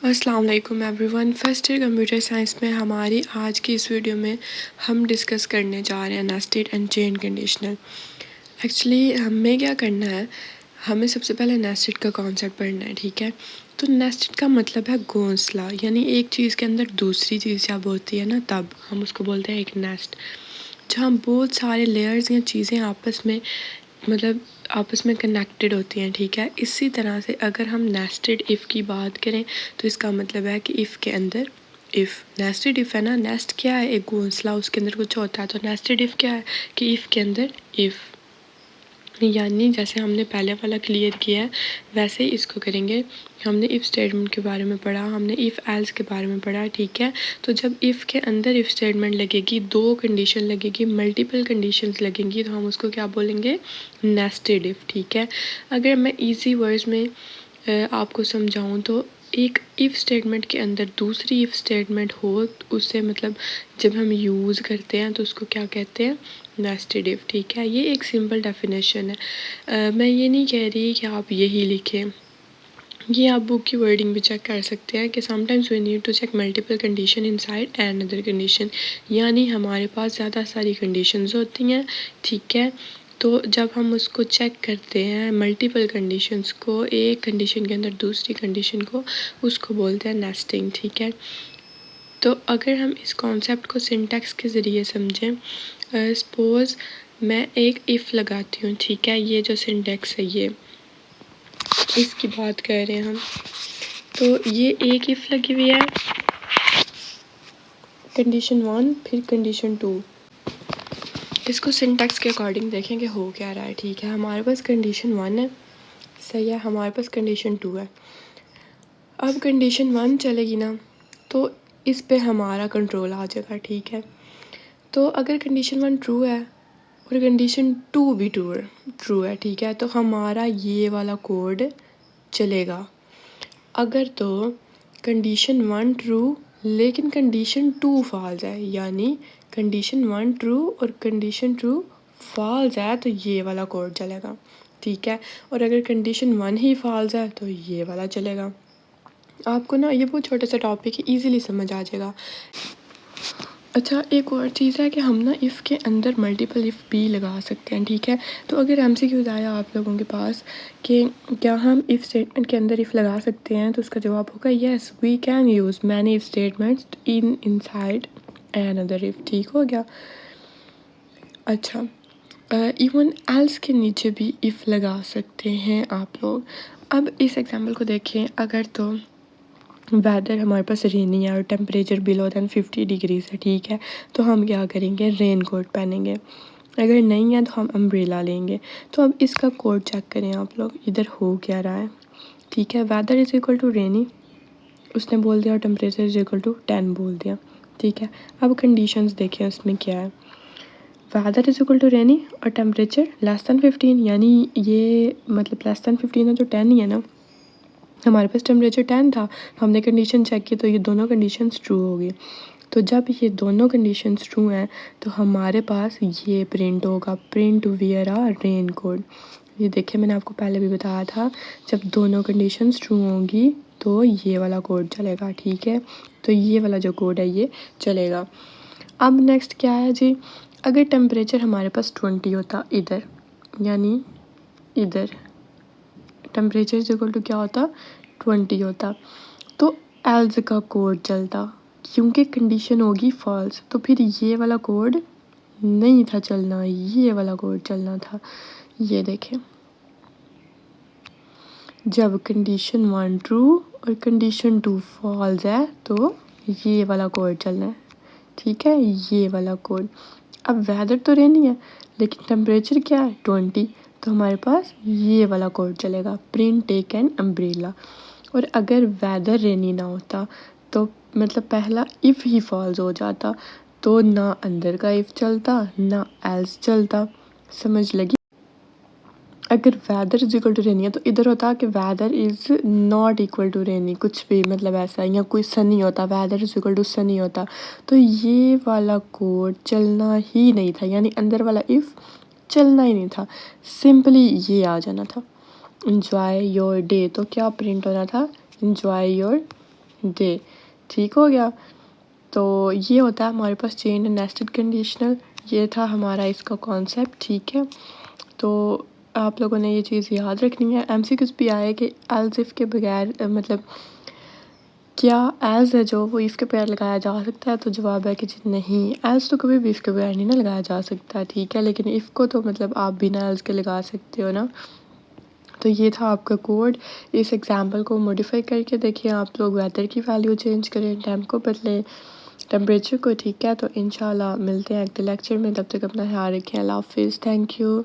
अस्सलाम वालेकुम everyone. First year computer science में हमारी आज की इस वीडियो में हम डिस्कस करने जा रहे हैं nested and chain conditional. Actually हमें क्या करना है, हमें सबसे पहले नेस्टेड का कॉन्सेप्ट पढ़ना है, ठीक है। तो नेस्टेड का मतलब है घोंसला, यानी एक चीज़ के अंदर दूसरी चीज़ जब होती है ना तब हम उसको बोलते हैं एक नेस्ट, जहाँ बहुत सारे लेयर्स या चीज़ें आपस में कनेक्टेड होती हैं, ठीक है। इसी तरह से अगर हम नेस्टेड इफ़ की बात करें तो इसका मतलब है कि इफ़ के अंदर इफ़, नेस्टेड इफ़ है ना, नेस्ट क्या है, एक घोंसला, उसके अंदर कुछ होता है। तो नेस्टेड इफ़ क्या है कि इफ़ के अंदर इफ़, यानी जैसे हमने पहले वाला क्लियर किया है वैसे ही इसको करेंगे। हमने इफ़ स्टेटमेंट के बारे में पढ़ा, हमने इफ़ एल्स के बारे में पढ़ा, ठीक है। तो जब इफ़ के अंदर इफ़ स्टेटमेंट लगेगी, दो कंडीशन लगेगी, मल्टीपल कंडीशंस लगेंगी, तो हम उसको क्या बोलेंगे, नेस्टेड इफ़, ठीक है। अगर मैं इजी वर्ड्स में आपको समझाऊं तो एक इफ़ स्टेटमेंट के अंदर दूसरी इफ़ स्टेटमेंट हो, उससे मतलब जब हम यूज़ करते हैं तो उसको क्या कहते हैं, नेस्टेड इफ़, ठीक है। ये एक सिंपल डेफिनेशन है। मैं ये नहीं कह रही कि आप यही लिखें, ये आप बुक की वर्डिंग भी चेक कर सकते हैं कि sometimes we need to check multiple condition inside and other condition, यानी हमारे पास ज़्यादा सारी कंडीशंस होती हैं, ठीक है। तो जब हम उसको चेक करते हैं मल्टीपल कंडीशंस को, एक कंडीशन के अंदर दूसरी कंडीशन को, उसको बोलते हैं नेस्टिंग, ठीक है। तो अगर हम इस कॉन्सेप्ट को सिंटैक्स के ज़रिए समझें, सपोज़ मैं एक इफ़ लगाती हूँ, ठीक है। ये जो सिंटैक्स है ये इसकी बात कर रहे हैं हम, तो ये एक इफ़ लगी हुई है, कंडीशन 1 फिर कंडीशन 2। इसको सिंटैक्स के अकॉर्डिंग देखें कि हो क्या रहा है, ठीक है। हमारे पास कंडीशन 1 है, सही है, हमारे पास कंडीशन 2 है। अब कंडीशन 1 चलेगी ना तो इस पे हमारा कंट्रोल आ जाएगा, ठीक है। तो अगर कंडीशन 1 ट्रू है और कंडीशन 2 भी ट्रू है, ठीक है, तो हमारा ये वाला कोड चलेगा। अगर तो कंडीशन 1 ट्रू लेकिन कंडीशन 2 फॉल्स है, यानी कंडीशन 1 ट्रू और कंडीशन 2 फॉल्स है, तो ये वाला कोड चलेगा, ठीक है। और अगर कंडीशन 1 ही फॉल्स है तो ये वाला चलेगा। आपको ना ये बहुत छोटा सा टॉपिक है, इजीली समझ आ जाएगा। अच्छा, एक और चीज़ है कि हम ना इफ़ के अंदर मल्टीपल इफ़ भी लगा सकते हैं, ठीक है। तो अगर एमसीक्यूज़ आया आप लोगों के पास कि क्या हम इफ़ स्टेटमेंट के अंदर इफ़ लगा सकते हैं, तो उसका जवाब होगा yes, we can use many if statements inside another if, ठीक हो गया। अच्छा, इवन एल्स के नीचे भी इफ़ लगा सकते हैं आप लोग। अब इस एग्जाम्पल को देखें, अगर तो वेदर हमारे पास रेनी है और टेम्परेचर बिलो दैन 50 डिग्रीज है, ठीक है, तो हम क्या करेंगे, रेन कोट पहनेंगे। अगर नहीं है तो हम अम्ब्रेला लेंगे। तो अब इसका कोड चेक करें आप लोग, इधर हो क्या रहा है, ठीक है। वेदर इज़ इक्वल टू रेनी उसने बोल दिया और टेम्परेचर इज़ इक्वल टू 10 बोल दिया, ठीक है। अब कंडीशंस देखें उसमें क्या है, वेदर इज़ इक्वल टू रेनी और टेम्परेचर लेस दैन 15, यानी ये मतलब लेस दैन 15 है तो 10 ही है ना। हमारे पास टेम्परेचर 10 था, हमने कंडीशन चेक की तो ये दोनों कंडीशंस ट्रू हो गई। तो जब ये दोनों कंडीशंस ट्रू हैं तो हमारे पास ये प्रिंट होगा, प्रिंट वियर आ रेन कोट। ये देखिए मैंने आपको पहले भी बताया था, जब दोनों कंडीशंस ट्रू होंगी तो ये वाला कोड चलेगा, ठीक है। तो ये वाला जो कोड है ये चलेगा। अब नेक्स्ट क्या है जी, अगर टेम्परेचर हमारे पास 20 होता इधर, यानी इधर टेम्परेचर इज इक्वल टू क्या होता, 20 होता, तो एल्स का कोड चलता, क्योंकि कंडीशन होगी फॉल्स, तो फिर ये वाला कोड नहीं था चलना, ये वाला कोड चलना था। ये देखें, जब कंडीशन 1 ट्रू और कंडीशन 2 फॉल्स है तो ये वाला कोड चलना है, ठीक है, ये वाला कोड। अब वेदर तो रेनी है लेकिन टेम्परेचर क्या है 20, तो हमारे पास ये वाला कोड चलेगा, प्रिंट टेक एन अम्ब्रेला। और अगर वेदर रेनी ना होता तो मतलब पहला इफ़ ही फॉल्स हो जाता, तो ना अंदर का इफ़ चलता ना एल्स चलता, समझ लगी। अगर weather is equal to rainy है तो इधर होता कि weather is not equal to rainy, कुछ भी मतलब ऐसा, या कोई सनी होता, weather is equal to sunny होता, तो ये वाला कोड चलना ही नहीं था, यानी अंदर वाला इफ़ चलना ही नहीं था, सिंपली ये आ जाना था, इंजॉय योर डे। तो क्या प्रिंट होना था, इंजॉय योर डे। ठीक हो गया। तो ये होता है हमारे पास चेन एंड नेस्टेड कंडीशनल। ये था हमारा इसका कॉन्सेप्ट। ठीक है, तो आप लोगों ने ये चीज़ याद रखनी है। एमसीक्यूज़ भी आए कि एल्स इफ के बगैर मतलब क्या एज है जो वो इफ़ के बगैर लगाया जा सकता है, तो जवाब है कि जी नहीं, एज तो कभी भी इफ़ के बगैर नहीं ना लगाया जा सकता। ठीक है, लेकिन इफ़ को तो मतलब आप बिना एल्स के लगा सकते हो ना। तो ये था आपका कोड। इस एग्जाम्पल को मॉडिफाई करके देखिए आप लोग, वेदर की वैल्यू चेंज करें, टाइम को बदलें, टेम्परेचर को। ठीक है, तो इंशाल्लाह मिलते हैं अगले लेक्चर में। तब तक अपना ख्याल रखें। अल्लाह हाफिज़। Thank you.